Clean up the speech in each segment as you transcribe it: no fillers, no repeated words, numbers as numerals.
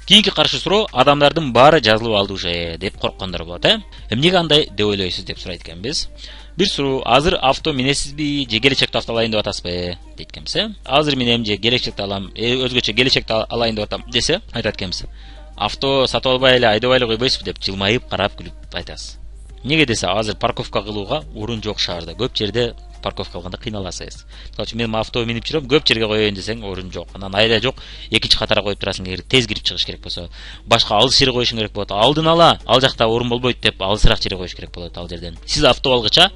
Кийинки каршы суроо адамдардын баары жазылып алды уже деп корккондар болот, Эмнеге андай деп ойлойсуз деп сурайт экенбиз. Бир суроо, азыр авто минесизби же келечекте авто алайын деп атасызбы дейт экенбиз, Азыр менен же келечекте алам, өзгөчө келечекте алайын деп атам десе, айтат экенбиз. Авто сатып албай эле айдабай эле койбойсузбу деп жылмайып карап күлүп айтасыз. Неге десе, азыр парковка кылууга орун жок шаарда. Көп жерде парковка кылганда кыйналасыз. Мисалы мен авто минип жүрөм, көп жерге коеюн десең орун жок. Анан айда жок, экинчи катарга коюп турасың, эгер тез кирип чыгыш керек болсо. Башка алыс жерге коюшуң керек болот. Алдын ала ал жакта орун болбойт деп алысыраак жерге коюш керек болот ал жерден. Сиз авто алгыча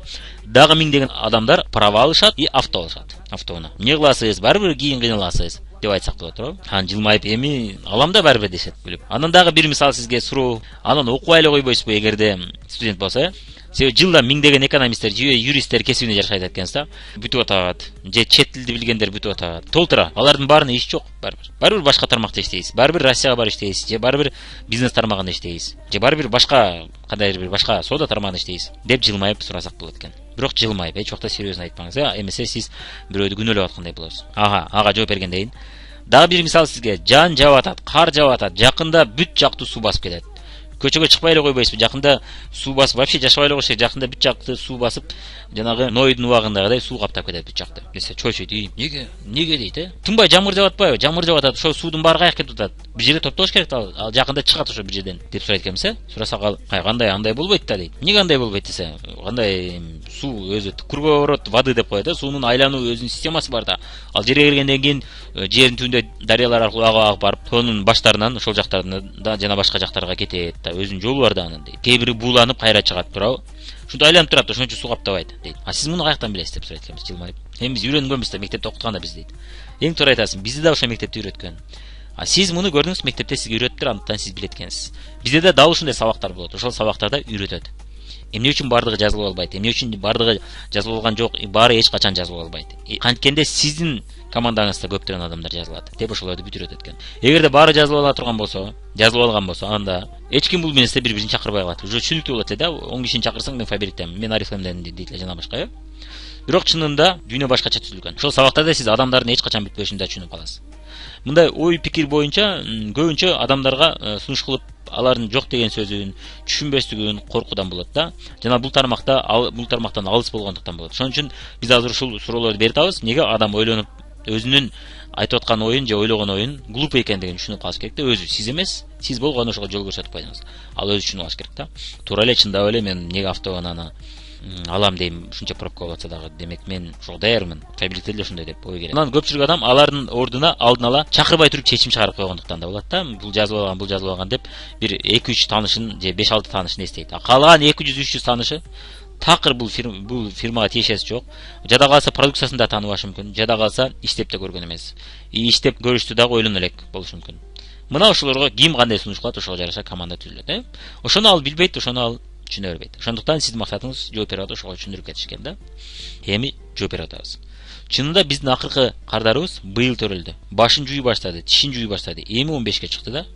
дагы миңдеген адамдар право алышат и авто алышат. Автону. Эмне кыласыз? Баары бир кийин кыйналасыз деп айтсак болот, туурабы? Анан жылмайып, эми алам да баары бир дешет күлүп. Анан дагы бир мисал сизге суроо, анан окубай эле койбойсузбу эгерде студент болсо, Себеби жылда миңдеген экономисттер же юристтер кесибине жашайт экенсиз да. Бүтүп атат, же чет тилди билгендер бүтүп атат. Толтура. Алардын баарына иш жок, барбир. Барбир башка тармакта иштейсиз. Барбир Россияга барып иштейсиз, же барбир бизнес тармагында иштейсиз, же барбир башка кандайдыр бир башка соода тармагында иштейсиз деп жылмайып сурасак болот экен. Бирок жылмайып, эч убакта серьезно айтпаңыз, эмесе сиз бирөөдү күнөөлөп аткандай болосуз. Ага жооп бергендейин. Дагы бир мисал сизге, жан жаап атат, кар жаап атат, жакында бүт жактуу суу басып келет. Көчөгө чыкпай эле койбойсузбу? Жакында суу басып, вообще жашабай эле койсо, жакында бүт жакты суу басып, жанагы Нойдун убагындагыдай суу каптап кетет бүт жакты. Десе, чойчойт, неге дейт, Тынбай жамгыр жаап атпайбы? Жамгыр жаап атат, ошо суудун баары каяка кетип атат. Бир жерде топтош керек, ал жакында чыгат ошо бир жерден деп сурайт экенбиз, Сурасак ал, кандай андай болбойт да дейт. Эмнеге андай болбойт десе, кандай суу өзү круговорот воды деп коет, суунун айлануу өзүнүн системасы бар да. Ал жерге келгенден кийин жердин түбүндө дарыялар аркылуу агып барып, сонун баштарынан ошол жактарынан да жана башка жактарга кетет. Өзүнүн жолу бар да анын дейт. Кээ бири бууланып кайра чыгат, туурабы? Ушинтип айланып турат, ошон үчүн суу каптабайт дейт. Сиз муну каяктан билесиз деп сурайт экенбиз жылмайып. Эми биз үйрөнгөнбүз да, мектепте окутканда биз дейт. Эң туура айтасың, бизди да ошо мектепте үйрөткөн. Сиз муну көрдүңүз, мектепте сизге үйрөттүр, андыктан сиз билет экенсиз. Бизде да дал ушундай сабактар болот. Ошол сабактарда үйрөтөт. Эмне үчүн бардыгы жазылып албайт? Эмне үчүн бардыгы жазылып алган жок? Баары эч качан жазылып албайт. Канткенде сиздин командаңызда көптөгөн адамдар жазылат деп ошолорду бүт үйрөтөт экен. Эгерде баары жазылып ала турган болсо, жазылып алган болсо, анда эч ким бул менесте бири-бирин чакырбай калат. Уже түшүнүктүү болот да, 10 кишини чакырсаң мен фабриктем, мен арифлемден дейт эле жана башка, Бирок чынында дүйнө башкача түзүлгөн. Ошол сабактарда сиз адамдардын эч качан бүтпөшүн да түшүнүп каласыз. Мындай ой пикир боюнча көбүнчө адамдарга сунуш кылып алардын жок деген сөзүн түшүнбөстүгүн коркуудан болот да. Жана бул тармактан алыс болгондуктан болот. Ошон үчүн биз азыр ушул суроолорду берип атабыз. Неге адам ойлонуп өзүнүн айтып аткан оюн же ойлогон оюн глупо экендигин түшүнүп калыш керек да. Өзү сиз эмес, сиз болгону ошого жол көрсөтүп койдуңуз. Ал өзү түшүнүп алыш керек да. Туура эле чындап эле мен неге автоунаны алам дейм, ушунча пробка болот дагы, демек мен ошого даярмын. Фабрикте эле ушундай деп ой келет. Анан көпчүлүк адам алардын ордуна алдын ала чакырбай туруп чечим чыгарып койгондуктан да болот да. Бул жазылып алган деп бир 2-3 таанышын же 5-6 таанышын эстейт. Калган 200-300 таанышы такыр бул фирмага тиешеси жок. Жада калса продукциясын да тааныбашы мүмкүн, жада калса иштеп да көргөн эмес. Иштеп көрүштү дагы ойлоно элек болушу мүмкүн. Мына ошолорго ким кандай сунуш кылат, ошого жараша команда түзүлөт, Ошону ал билбейт, ошону ал түшүнө бербейт. Ошондуктан сиздин максатыңыз жооп берип ошого түшүндүрүп кетиш экен да. Эми жооп берип атабыз. Чынында биздин акыркы кардарыбыз быйыл төрөлдү. Башын жууй баштады, тишин жууй баштады. Эми 15ке чыкты да.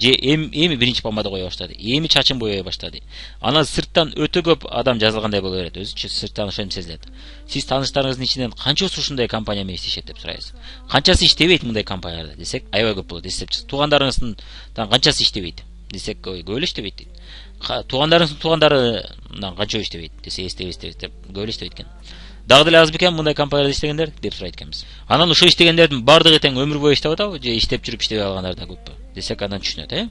Же эми биринчи помада кое баштады. Эми чачын боёй баштады. Анан сырттан өтө көп адам жазылгандай боло берет. Өзүчө сырттан ошентип сезилет. Сиз тааныштарыңыздын ичинен канчасы ушундай компания менен иштешет деп сурайсыз. Канчасы иштебейт мындай компанияларда десек, аябай көп болот. Эстеп чыгып, туугандарыңыздын канчасы иштебейт десек, көп эле иштебейт дейт. Туугандарыңыздын туугандарынан канча иштебейт десе, эстебейт деп көп эле иштебейт экен. Дагы деле аз бекен мындай компанияларда иштегендер деп сурайт экенбиз. Анан ошо иштегендердин бардыгы тең өмүр бою иштеп атабы же иштеп жүрүп иштебей калгандар да көппү десек, андан түшүнөт,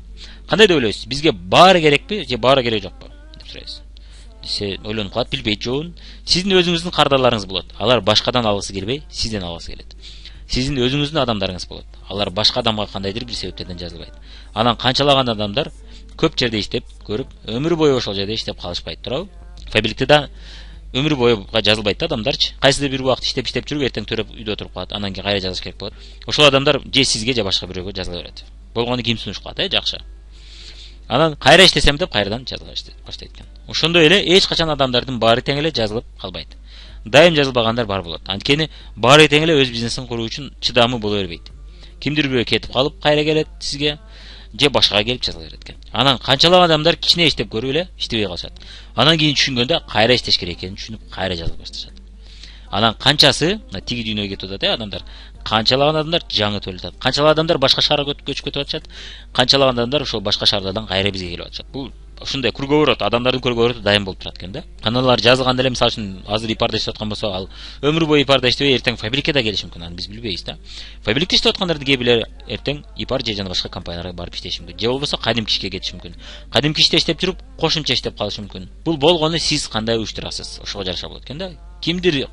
Кандай деп ойлойсуз? Бизге баары керекпи же баары керек жокпу деп сурайсыз. Десе, ойлонуп калат, билбейт жоон. Сиздин өзүңүздүн кардарларыңыз болот. Алар башкадан алгысы келбей, сизден алгысы келет. Сиздин өзүңүздүн адамдарыңыз болот. Алар башка адамга кандайдыр бир себептерден жазылбайт. Анан канчалаган адамдар көп жерде иштеп көрүп, өмүр бою ошол жерде иштеп калышпайт, туурабы? Фабрикте да өмүр бою жазылбайт да адамдарчы. Кайсыдыр бир убакыт иштеп жүрүп, эртең төрөп үйдө отуруп калат. Анан кийин кайра жазыш керек болот. Ошол адамдар же сизге же башка бирөөгө жазыла берет. Болгону ким сунуш кылат, жакшы. Анан кайра иштесем деп кайрадан жазыла баштайт экен. Ошондой эле эч качан адамдардын баары тең эле жазылып калбайт. Дайым жазылбагандар бар болот. Анткени баары тең эле өз бизнесин куруу үчүн чыдамы боло бербейт. Кимдир бирөө кетип калып кайра келет сизге, же башкага келип жазыла берет экен. Анан канчалап адамдар кичине иштеп көрүп эле иштебей калышат. Анан кийин түшүнгөндө кайра иштеш керек экенин түшүнүп кайра жазып башташат. Анан канчасы тиги дүйнөгө кетип атат, адамдар. канчалаган адамдар жаңы төлөп атат, канчалаган адамдар башка шаарга көчүп кетип атышат, канчалаган адамдар ошол башка шаардардан кайра бизге келип атышат. Бул ушундай круговорот, адамдардын круговороты дайым болуп турат экен да. Каналар жазылганда эле мисалы үчүн азыр ипарда иштеп аткан болсо, ал өмүр бою ипарда иштебей эртең фабрикке да келиши мүмкүн, аны биз билбейбиз да. Фабрикте иштеп аткандардын кээ бирлери эртең ипар же жана башка компанияларга барып иштеши мүмкүн. Же болбосо кадимки ишке кетиши мүмкүн. Кадимки иште иштеп жүрүп кошумча иштеп калышы мүмкүн. Бул болгону сиз кандай уюштурасыз, ошого жараша болот экен да. Кимдир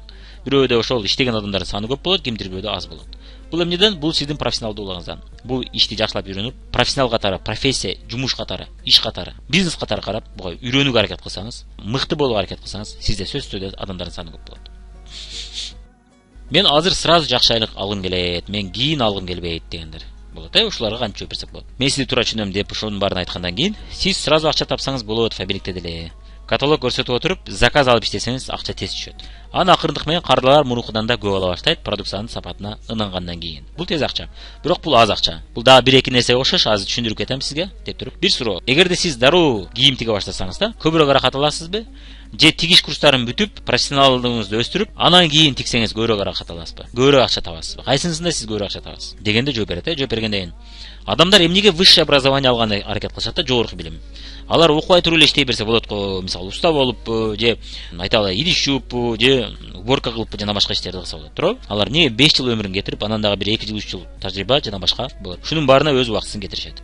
бирөөдө ошол иштеген адамдардын саны көп болот, кимдир бирөөдө аз болот. Бул эмнеден? Бул сиздин профессионалдуулугуңуздан. Бул ишти жакшылап үйрөнүп, профессионал катары, профессия, жумуш катары, иш катары, бизнес катары карап, буга үйрөнүүгө аракет кылсаңыз, мыкты болууга аракет кылсаңыз, сизде сөзсүз түрдө адамдардын саны көп болот. Мен азыр сразу жакшы айлык алгым келет, мен кийин алгым келбейт дегендер болот. Ушуларга кантип жооп берсек болот? Мен сизди туура түшүнөм деп ошонун баарын айткандан кийин, сиз сразу акча тапсаңыз болот фабрикте деле. Каталог көрсөтүп отуруп, заказ алып иштесеңиз, акча тез түшөт. Аны акырындык менен кардылар мурункудан да көп ала баштайт, продукциянын сапатына ынангандан кийин. Бул тез акча. Бирок бул аз акча. Бул дагы бир эки нерсеге окшош, азыр түшүндүрүп кетем сизге деп туруп. Бир суроо. Эгерде сиз дароо кийим тиге баштасаңыз да, көбүрөөк аракат аласызбы? Же тигиш курстарын бүтүп, профессионалдыгыңызды өстүрүп, анан кийин тиксеңиз көбүрөөк аракат аласызбы? Көбүрөөк акча табасызбы? Кайсынысында сиз көбүрөөк акча табасыз? Дегенде жооп берет, жооп бергенден кийин. Адамдар эмнеге высшее образование алганды аракет кылышат да, жогорку билим. Алар окубай туруп эле иштей берсе болот го, мисалы уста болуппу, же айталы идиш жууппу, же уборка кылыппы жана башка иштерди кылса болот, туурабы? Алар эмнеге 5 жыл өмүрүн кетирип, анан дагы бир 2 жыл 3 жыл тажрыйба жана башка болот. Шунун баарына өз убактысын кетиришет.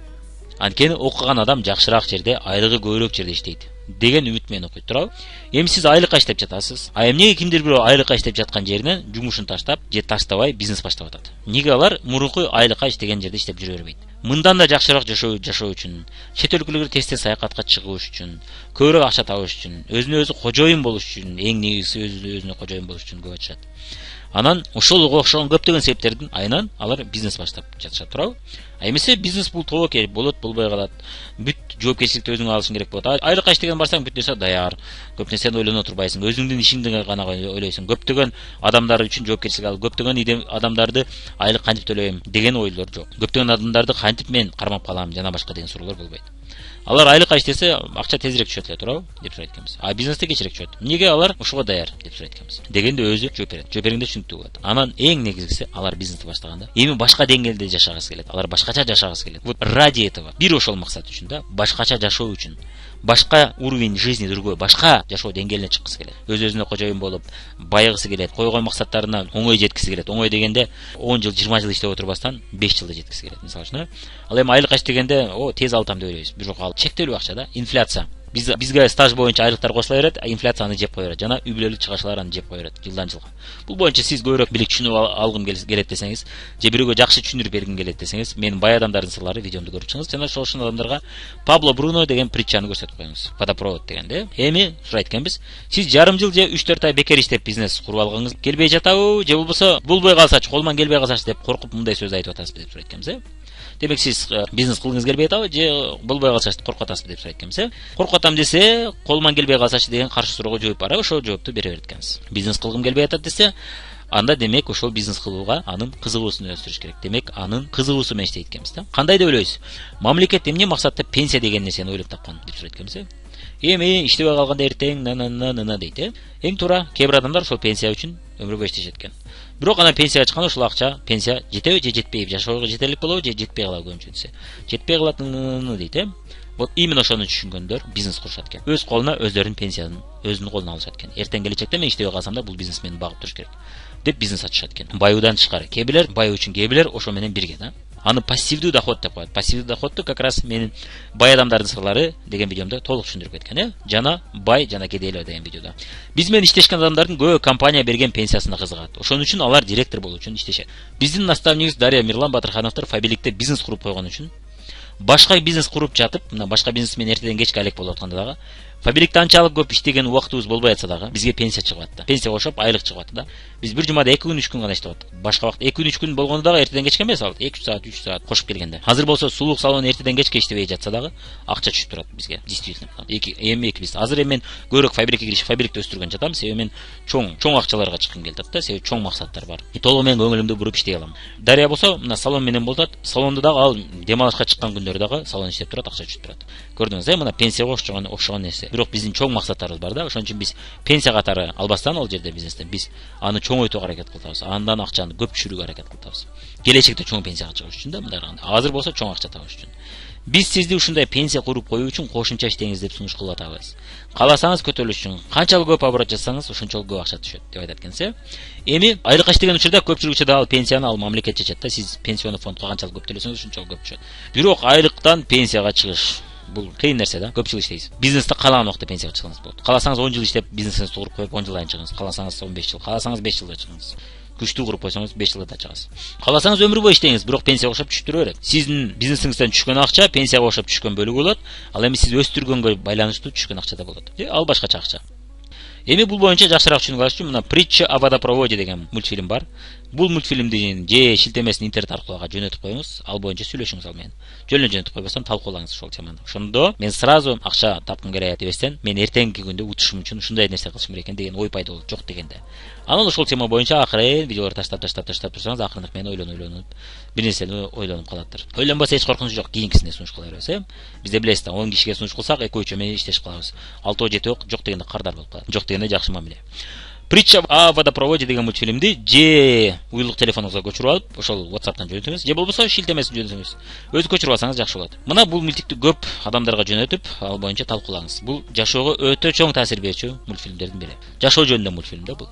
Анткени окуган адам жакшыраак жерде, айлыгы көбүрөөк жерде иштейт деген үмүт менен окуйт, туурабы? Эми сиз айлыкка иштеп жатасыз. А эмнеге кимдир бирөө айлыкка иштеп жаткан жеринен жумушун таштап же таштабай бизнес баштап атат? Неге алар мурунку айлыкка иштеген жерде иштеп жүрө бербейт? Мындан да жакшыраак жашоо үчүн, чет өлкөлөргө тез саякатка чыгыш үчүн, көбүрөөк акча табыш үчүн, өзүнө өзү кожоюн болуш үчүн, эң негизгиси өзүнө кожоюн болуш үчүн көп атышат. Анан ошолго окшогон көптөгөн себептердин айынан алар бизнес баштап жатышат, туурабы? А эмесе бизнес бул тобокел болот, болбой калат. Бүт жоопкерчиликти өзүң алышың керек болот. Айлыкка иштеген барсаң бүт нерсе даяр. Көп нерсени ойлоно турбайсың. Өзүңдүн ишиңди гана ойлойсуң. Көптөгөн адамдар үчүн жоопкерчилик алып, көптөгөн адамдарды айлык кантип төлөйм деген ойлор жок. Көптөгөн адамдарды кантип мен кармап калам жана башка деген суроолор болбойт. Алар айлыкка иштесе, акча тезирээк түшөт эле, туурабы? Деп сурайт экенбиз. А бизнесте кечирээк түшөт. Эмнеге алар ошого даяр деп сурайт экенбиз. Дегенде өзү жооп берет. Жооп бергенде түшүнүктүү болот. Анан эң негизгиси алар бизнести баштаганда эми башка деңгээлде жашагысы келет. Алар башкача жашагысы келет. Вот ради этого, бир ошол максат үчүн да, башкача жашоо үчүн, башка уровень жизни другой, башка жашоо деңгээлине чыккысы келет. Өз-өзүнө кожоюн болуп, байыгысы келет, койгон максаттарына оңой жеткиси келет. Оңой дегенде 10 жыл, 20 жыл иштеп отурбастан 5 жылда жеткиси келет, мисалы үчүн. Ал эми айлыкка иштегенде, тез алып деп ойлойбуз. Бирок ал чектелүү акча да, инфляция. Бизге стаж боюнча айлыктар кошула берет, а инфляция аны жеп кое берет. Жана үй бүлөлүк чыгашалар аны жеп кое берет жылдан жылга. Бул боюнча сиз көбүрөөк билик түшүнүп алгым келет десеңиз, же бирөөгө жакшы түшүндүрүп бергим келет десеңиз, менин бай адамдардын сырлары видеомду көрүп чыгыңыз жана ошол адамдарга Пабло Бруно деген притчаны көрсөтүп коюңуз. Водопровод дегенде. Эми сурайт экенбиз, сиз жарым жыл же 3-4 ай бекер иштеп бизнес куруп алганыңыз келбей жатабы, же болбосо болбой калсачы, колуман келбей калсачы деп коркуп мындай сөз айтып атасызбы деп сурайт экенбиз. Демек сиз бизнес кылгыңыз келбей атабы, же болбой калсачы коркуп атасызбы деп сурайт экенбиз. Коркуп атам десе, колуман келбей калсачы деген каршы суроого жооп бар. Ошол жоопту бере берет экенсиз. Бизнес кылгым келбей атат десе, анда демек ошол бизнес кылууга анын кызыгуусун өстүрүш керек. Демек анын кызыгуусу менен иштейт экенбиз да. Кандай деп ойлойсуз? Мамлекет эмне максатта пенсия деген нерсени ойлоп тапкан деп сурайт экенбиз. Эми иштебей калганда эртең дейт. Эң туура, кээ бир адамдар ошол пенсия үчүн өмүр бою иштешет экен. Бирок анан пенсияга чыкканда ошол акча пенсия жетеби же жетпейби, жашоого жетерлик болобу же жетпей калабы көбүнчө десе. Жетпей калат дейт. Вот именно ошону түшүнгөндөр бизнес курушат экен. Өз колуна өздөрүнүн пенсиясын өзүнүн колуна алышат экен. Эртең келечекте мен иштебей калсам да бул бизнес мени багып туруш керек деп бизнес ачышат экен. Баюудан тышкары. Кээ бирлер бай үчүн, кээ бирлер ошо менен бирге да. Аны пассивдүү доход деп коет. Пассивдүү доходту как раз менин бай адамдардын сырлары деген видеомда толук түшүндүрүп кеткен, Жана бай жана кедейлер деген видеода. Биз менен иштешкен адамдардын көбү компания берген пенсиясына кызыгат. Ошон үчүн алар директор болуу үчүн иштешет. Биздин наставнигибиз Дарья Мирлан Батырхановдор фабрикте бизнес куруп койгон үчүн, башка бизнес куруп жатып, мына башка бизнес менен эртеден кечке алек болуп атканда дагы, фабрикте анчалык көп иштеген убактыбыз болбой атса дагы, бизге пенсия чыгып атты. Пенсия кошуп, айлык чыгып атты да. Биз бир жумада 2 күн 3 күн гана иштеп аттык. Башка убакта 2 күн 3 күн болгондо дагы эртеден кечке эмес, ал 2 саат 3 саат кошуп келгенде. Азыр болсо сулук салон эртеден кечке иштебей жатса дагы акча түшүп турат бизге. Действительно. Эми биз азыр мен көбүрөөк фабрикке кириш, фабрикте өстүргөн жатам. Себеби мен чоң акчаларга чыккым келди да. Себеби чоң максаттар бар. Толугу менен көңүлүмдү буруп иштей алам. Дарья болсо мына салон менен болот. Салондо дагы ал демалышка чыккан күндөрү дагы салон иштеп турат, акча түшүп турат. Көрдүңүз, мына пенсияга окшогон нерсе. бирок биздин чоң максаттарыбыз бар да. Ошон үчүн биз пенсия катары албастан ал жерде бизнестен биз аны чоңойтууга аракет кылып атабыз. Андан акчаны көп түшүрүүгө аракет кылып атабыз. Келечекте чоң пенсияга чыгыш үчүн да, мындай кылганда. Азыр болсо чоң акча табыш үчүн. Биз сизди ушундай пенсия куруп коюу үчүн кошумча иштеңиз деп сунуш кылып атабыз. Кааласаңыз көтөрүлүш үчүн канчалык көп оборот жасасаңыз, ошончолук көп акча түшөт деп айтат экенсиз. Эми айлыкка иштеген учурда көпчүлүк учурда ал пенсияны ал мамлекет чечет да, сиз пенсионный фондко канчалык көп төлөсөңүз ошончолук көп түшөт. Бирок айлыктан пенсияга чыгыш бул кыйын нерсе да. Көп жыл иштейсиз. Бизнесте каалаган убакта пенсияга чыгсаңыз болот. Кааласаңыз 10 жыл иштеп бизнесиңизди куруп коюп 10 жылдан чыгыңыз. Кааласаңыз 15 жыл, кааласаңыз 5 жылда чыгыңыз. Күчтүү куруп койсоңуз 5 жылда чыгасыз. Кааласаңыз өмүр бою иштеңиз, бирок пенсияга окшоп түшүп тура берет. Сиздин бизнесиңизден түшкөн акча пенсияга окшоп түшкөн бөлүгү болот. Ал эми сиз өстүргөнгө байланыштуу түшкөн акча да болот. Ал башкача акча. Эми бул боюнча жакшыраак түшүнүп алыш үчүн мына Притча о водопроводе деген мультфильм бар. Бул мультфильмдин же шилтемесин интернет аркылуу жөнөтүп коюңуз, ал боюнча сүйлөшүңүз ал менен. Жөн эле жөнөтүп койбостон талкуулаңыз ошол теманы. Ошондо мен сразу акча тапкым керек дебестен, мен эртеңки күндө утушум үчүн ушундай нерсе кылышым керек экен деген ой пайда болот, жок дегенде. Анан ошол тема боюнча акырын видеолор таштап турсаңыз, акырынык мен ойлонуп бир нерсени ойлонуп калаттыр. Ойлонбосо эч коркунуч жок, кийинкисине сунуш кыла беребиз, Бизде билесиз да, 10 кишиге сунуш кылсак, экөө-үчөө менен иштешип калабыз. 6-7 жок дегенде кардар болуп калат. Жок дегенде жакшы мамиле. Притча о водопроводе деген мультфильмди же уюлдук телефонуңузга көчүрүп алып, ошол WhatsApp'тан жөнөтүңүз, же болбосо шилтемесин жөнөтүңүз. Өзү көчүрүп алсаңыз жакшы болот. Мына бул мультикти көп адамдарга жөнөтүп, ал боюнча талкуулаңыз. Бул жашоого өтө чоң таасир берүүчү мультфильмдердин бири. Жашоо жөнүндө мультфильм да бул.